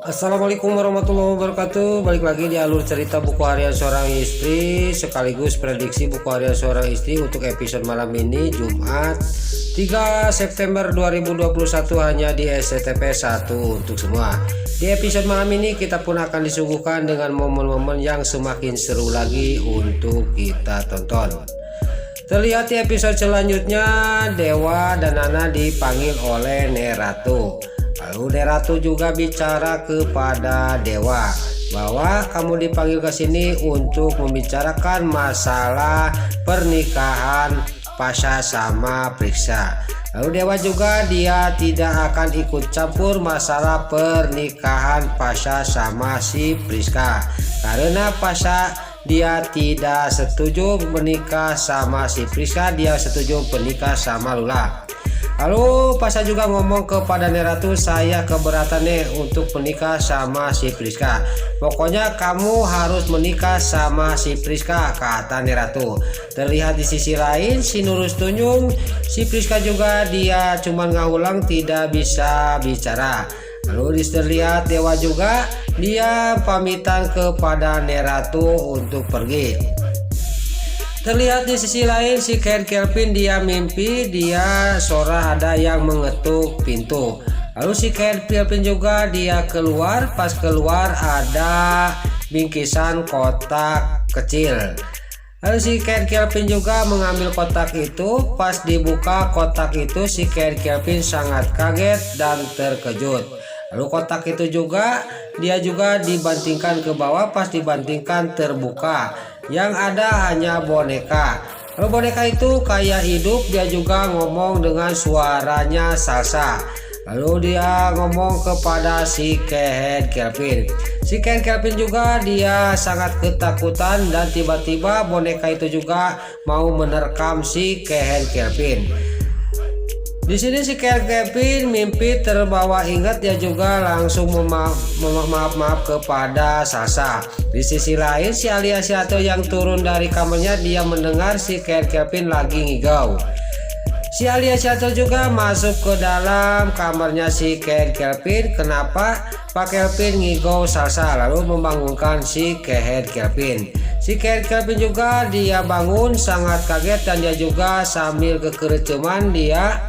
Assalamualaikum warahmatullahi wabarakatuh. Balik lagi di alur cerita buku harian seorang istri sekaligus prediksi buku harian seorang istri untuk episode malam ini Jumat 3 September 2021 hanya di SCTP 1 untuk semua. Di episode malam ini kita pun akan disuguhkan dengan momen-momen yang semakin seru lagi untuk kita tonton. Terlihat di episode selanjutnya Dewa dan Nana dipanggil oleh Neratu. Lalu Neratu juga bicara kepada Dewa bahwa kamu dipanggil ke sini untuk membicarakan masalah pernikahan Pasha sama Priksa. Lalu Dewa juga dia tidak akan ikut campur masalah pernikahan Pasha sama si Priska karena Pasha dia tidak setuju menikah sama si Priska, dia setuju menikah sama Lula. Lalu Pasha juga ngomong kepada Neratu, saya keberatan nih untuk menikah sama si Priska. Pokoknya kamu harus menikah sama si Priska, kata Neratu. Terlihat di sisi lain si Nurus Tunjung, si Priska juga dia cuman ngaulang tidak bisa bicara. Lalu terlihat Dewa juga dia pamitan kepada Neratu untuk pergi. Terlihat di sisi lain si Ken Kelvin dia mimpi dia suara ada yang mengetuk pintu. Lalu si Ken Kelvin juga dia keluar, pas keluar ada bingkisan kotak kecil. Lalu si Ken Kelvin juga mengambil kotak itu, pas dibuka kotak itu si Ken Kelvin sangat kaget dan terkejut. Lalu kotak itu juga dia juga dibantingkan ke bawah, pas dibantingkan terbuka. Yang ada hanya boneka. Lalu boneka itu kayak hidup, dia juga ngomong dengan suaranya salsa. Lalu dia ngomong kepada si Ken Kelvin. Si Ken Kelvin juga dia sangat ketakutan dan tiba-tiba boneka itu juga mau menerkam si Ken Kelvin. Di sini si Ken Kelvin mimpi terbawa ingat, dia juga langsung maaf kepada Sasa. Di sisi lain si Alia Siato yang turun dari kamarnya dia mendengar si Ken Kelvin lagi ngigau. Si Alia Siato juga masuk ke dalam kamarnya si Ken Kelvin. Kenapa Pak Kelvin ngigau Sasa, lalu membangunkan si Ken Kelvin. Si Ken Kelvin juga dia bangun sangat kaget dan dia juga sambil kekereceman dia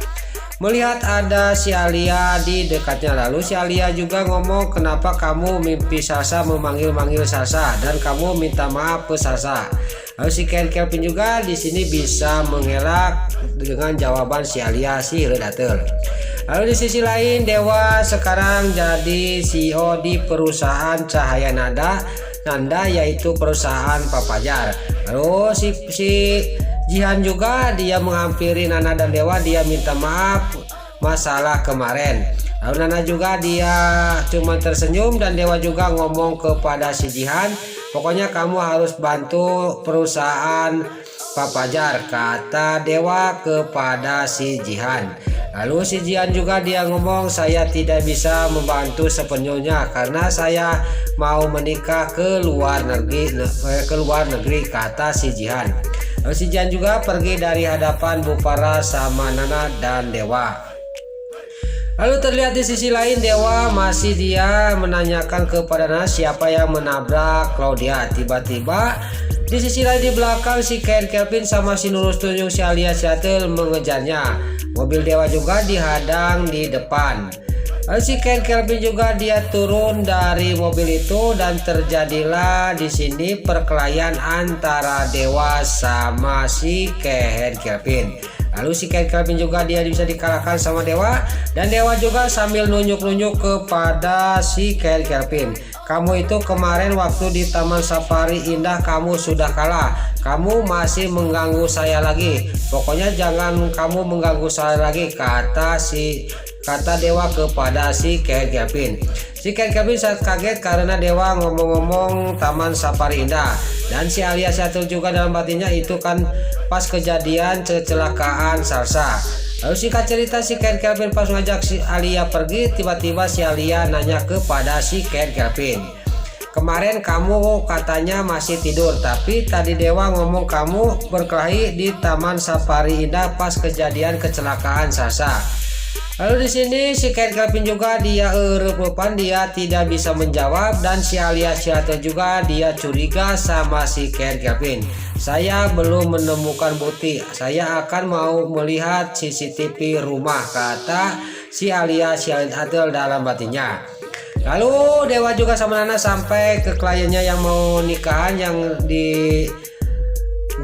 melihat ada si Alia di dekatnya. Lalu si Alia juga ngomong, kenapa kamu mimpi Sasa memanggil-manggil Sasa dan kamu minta maaf ke Sasa. Lalu si Ken Kelvin juga di sini bisa mengelak dengan jawaban si Alia si Redatel. Lalu di sisi lain Dewa sekarang jadi CEO di perusahaan Cahaya Nanda yaitu perusahaan Papajar. Lalu si Jihan juga dia menghampiri Nana dan Dewa, dia minta maaf masalah kemarin. Lalu Nana juga dia cuma tersenyum dan Dewa juga ngomong kepada si Jihan, pokoknya kamu harus bantu perusahaan Papajar, kata Dewa kepada si Jihan. Lalu si Jihan juga dia ngomong, saya tidak bisa membantu sepenuhnya karena saya mau menikah ke luar negeri, kata si Jihan. Lalu si Jihan juga pergi dari hadapan Bupara sama Nana dan Dewa. Lalu terlihat di sisi lain Dewa masih dia menanyakan kepada Nana siapa yang menabrak Claudia. Tiba-tiba di sisi lain di belakang si Ken Kelvin sama si Nurus Tunjung si Alia Siatel mengejarnya. Mobil Dewa juga dihadang di depan. Lalu si Ken Kelvin juga dia turun dari mobil itu dan terjadilah di sini perkelahian antara Dewa sama si Ken Kelvin. Lalu si Ken Kelvin juga dia bisa dikalahkan sama Dewa dan Dewa juga sambil nunjuk-nunjuk kepada si Ken Kelvin. Kamu itu kemarin waktu di Taman Safari Indah kamu sudah kalah. Kamu masih mengganggu saya lagi. Pokoknya jangan kamu mengganggu saya lagi, kata Dewa kepada si Ken Kelvin. Si Ken Kelvin sangat kaget karena Dewa ngomong-ngomong Taman Safari Indah. Dan si Alia Siatul juga dalam batinnya itu kan pas kejadian kecelakaan Salsa. Lalu singkat cerita si Ken Kelvin pas ngajak si Alia pergi, tiba-tiba si Alia nanya kepada si Ken Kelvin, kemarin kamu katanya masih tidur, tapi tadi Dewa ngomong kamu berkelahi di Taman Safari Indah pas kejadian kecelakaan Sasa. Lalu di sini si Ken Kelvin juga dia erepan, dia tidak bisa menjawab, dan si Alia Syato juga dia curiga sama si Ken Kelvin. Saya belum menemukan bukti, saya akan mau melihat CCTV rumah, kata si Alia Syato dalam batinnya. Lalu Dewa juga sama Nana sampai ke kliennya yang mau nikahan, yang di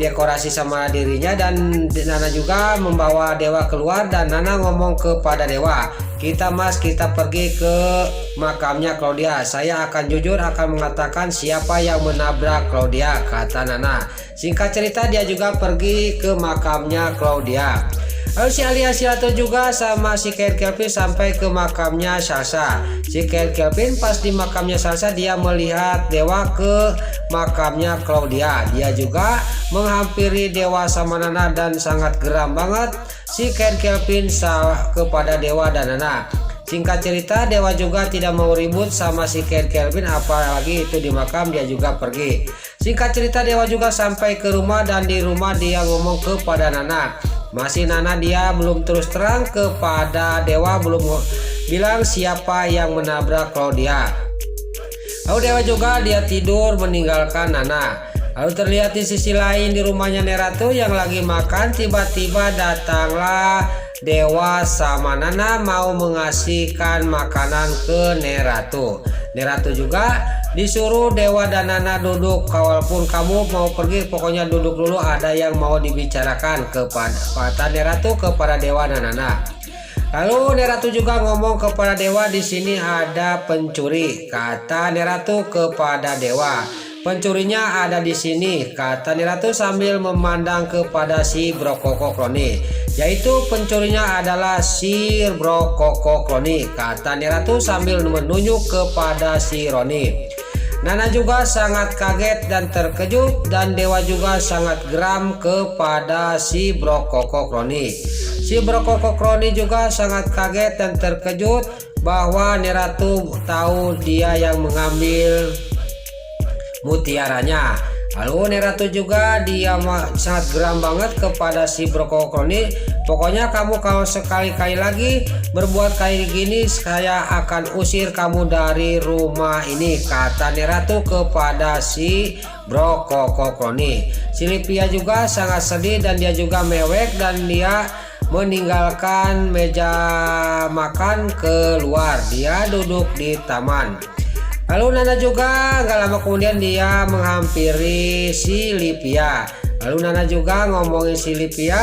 dekorasi sama dirinya, dan Nana juga membawa Dewa keluar, dan Nana ngomong kepada Dewa, kita pergi ke makamnya Claudia, saya akan jujur akan mengatakan siapa yang menabrak Claudia, kata Nana. Singkat cerita dia juga pergi ke makamnya Claudia. Lalu si Alia Syato juga sama si Ken Kelvin sampai ke makamnya Salsa. Si Ken Kelvin pas di makamnya Salsa dia melihat Dewa ke makamnya Claudia. Dia juga menghampiri Dewa sama Nana dan sangat geram banget si Ken Kelvin kepada Dewa dan Nana. Singkat cerita Dewa juga tidak mau ribut sama si Ken Kelvin, apalagi itu di makam, dia juga pergi. Singkat cerita Dewa juga sampai ke rumah, dan di rumah dia ngomong kepada Nana. Masih Nana dia belum terus terang kepada Dewa, belum bilang siapa yang menabrak Claudia. Lalu Dewa juga dia tidur meninggalkan Nana. Lalu terlihat di sisi lain di rumahnya Neratu yang lagi makan, tiba-tiba datanglah Dewa sama Nana mau mengasihkan makanan ke Neratu. Neratu juga disuruh Dewa dan Nana duduk, walaupun kamu mau pergi pokoknya duduk dulu, ada yang mau dibicarakan kepada Neratu kepada Dewa dan Nana. Lalu Neratu juga ngomong kepada Dewa, di sini ada pencuri, kata Neratu kepada Dewa. Pencurinya ada di sini, kata Neratu sambil memandang kepada si Brokoko Kroni. Yaitu pencurinya adalah si Brokoko Kroni, kata Neratu sambil menunjuk kepada si Roni. Nana juga sangat kaget dan terkejut, dan Dewa juga sangat geram kepada si Brokoko Kroni. Si Brokoko Kroni juga sangat kaget dan terkejut bahwa Neratu tahu dia yang mengambil mutiaranya. Lalu Neratu juga dia sangat geram banget kepada si Brokoko Kroni. Pokoknya kamu kalau sekali-kali lagi berbuat kayak gini, saya akan usir kamu dari rumah ini, kata Neratu kepada si Brokoko Kroni. Si Livia juga sangat sedih dan dia juga mewek, dan dia meninggalkan meja makan keluar. Dia duduk di taman. Lalu Nana juga gak lama kemudian dia menghampiri si Livia. Lalu Nana juga ngomongin si Livia,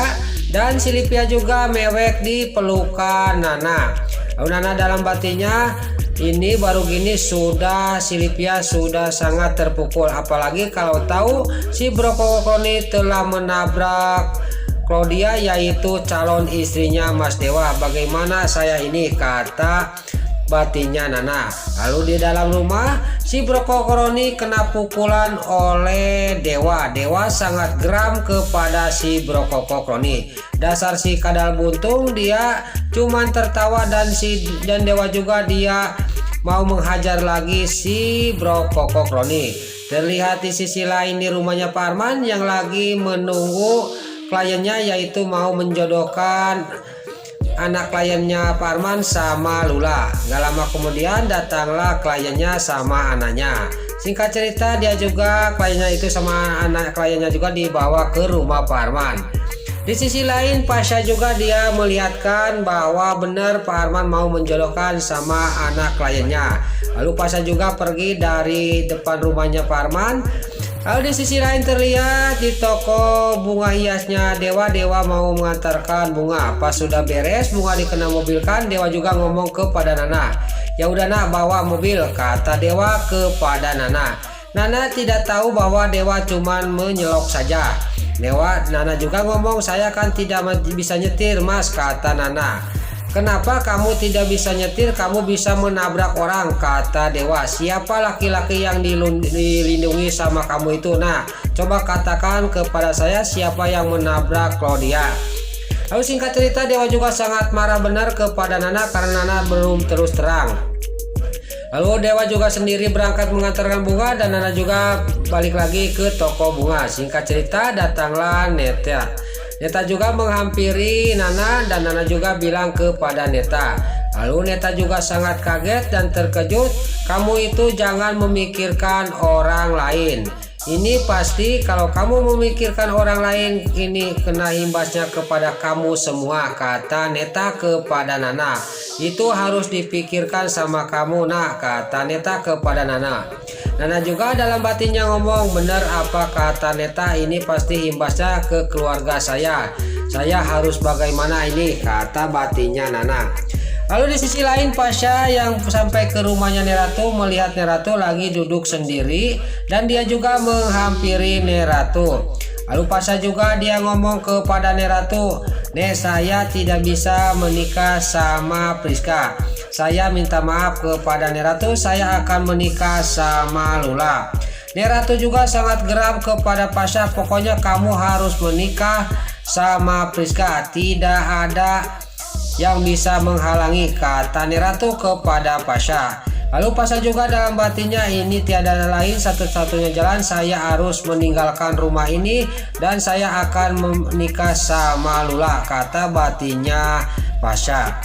dan si Livia juga mewek di pelukan Nana. Lalu Nana dalam batinnya, ini baru gini sudah si Livia sudah sangat terpukul, apalagi kalau tahu si Brokoko Kroni telah menabrak Claudia, yaitu calon istrinya Mas Dewa. Bagaimana saya ini, kata batinnya Nana. Lalu di dalam rumah si Brokoko Kroni kena pukulan oleh Dewa. Dewa sangat geram kepada si Brokoko Kroni. Dasar si kadal buntung, dia cuman tertawa, dan Dewa juga dia mau menghajar lagi si Brokoko Kroni. Terlihat di sisi lain di rumahnya Pak Arman yang lagi menunggu kliennya, yaitu mau menjodohkan anak kliennya Pak Arman sama Lula. Gak lama kemudian datanglah kliennya sama anaknya. Singkat cerita dia juga kliennya itu sama anak kliennya juga dibawa ke rumah Pak Arman. Di sisi lain Pasha juga dia melihatkan bahwa benar Pak Arman mau menjodohkan sama anak kliennya. Lalu Pasha juga pergi dari depan rumahnya Pak Arman. Lalu di sisi lain terlihat di toko bunga hiasnya Dewa mau mengantarkan bunga. Pas sudah beres bunga dikena mobilkan, Dewa juga ngomong kepada Nana, ya udah nak bawa mobil, kata Dewa kepada Nana. Nana tidak tahu bahwa Dewa cuman menyelok saja. Nana juga ngomong, saya kan tidak bisa nyetir mas, kata Nana. Kenapa kamu tidak bisa nyetir? Kamu bisa menabrak orang, kata Dewa. Siapa laki-laki yang dilindungi sama kamu itu? Nah, coba katakan kepada saya siapa yang menabrak Claudia. Lalu singkat cerita Dewa juga sangat marah benar kepada Nana karena Nana belum terus terang. Lalu Dewa juga sendiri berangkat mengantarkan bunga, dan Nana juga balik lagi ke toko bunga. Singkat cerita datanglah Neta juga menghampiri Nana dan Nana juga bilang kepada Neta. Lalu Neta juga sangat kaget dan terkejut. Kamu itu jangan memikirkan orang lain. Ini pasti kalau kamu memikirkan orang lain ini kena imbasnya kepada kamu semua, kata Neta kepada Nana. Itu harus dipikirkan sama kamu nak, kata Neta kepada Nana. Nana juga dalam batinnya ngomong, bener apa kata Neta, ini pasti imbasnya ke keluarga saya. Saya harus bagaimana ini, kata batinnya Nana. Lalu di sisi lain Pasha yang sampai ke rumahnya Neratu melihat Neratu lagi duduk sendiri dan dia juga menghampiri Neratu. Lalu Pasha juga dia ngomong kepada Neratu, Nek, saya tidak bisa menikah sama Priska. Saya minta maaf kepada Neratu, saya akan menikah sama Lula. Neratu juga sangat geram kepada Pasha, pokoknya kamu harus menikah sama Priska, tidak ada yang bisa menghalangi, kata Neratu kepada Pasha. Lalu Pasha juga dalam batinnya, ini tiada lain satu-satunya jalan, saya harus meninggalkan rumah ini dan saya akan menikah sama Lula, kata batinnya Pasha.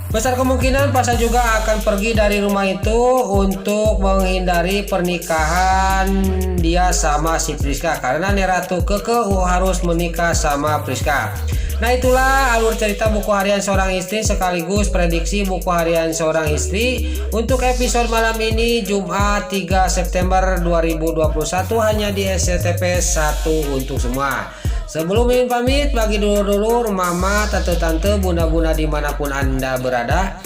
Besar kemungkinan Pasha juga akan pergi dari rumah itu untuk menghindari pernikahan dia sama si Priska karena Neratu kekeh harus menikah sama Priska. Nah, itulah alur cerita buku harian seorang istri sekaligus prediksi buku harian seorang istri untuk episode malam ini Jumat 3 September 2021 hanya di SCTP 1 untuk semua. Sebelum Mimin pamit, bagi dulur-dulur, mama, tante-tante, bunda-bunda dimanapun Anda berada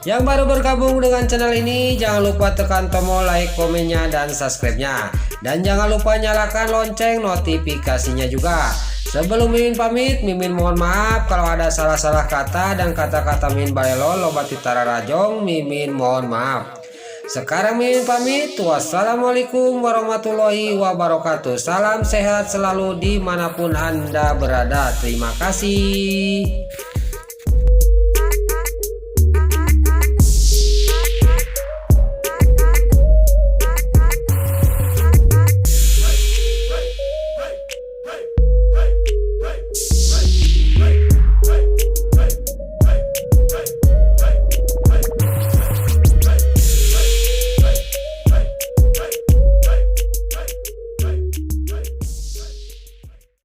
yang baru bergabung dengan channel ini, jangan lupa tekan tombol like, komennya, dan subscribe-nya. Dan jangan lupa nyalakan lonceng notifikasinya juga. Sebelum Mimin pamit, Mimin mohon maaf kalau ada salah-salah kata dan kata-kata Mimin balelo loba titara rajong, Mimin mohon maaf. Sekarang Mimin pamit, wassalamualaikum warahmatullahi wabarakatuh. Salam sehat selalu dimanapun Anda berada. Terima kasih.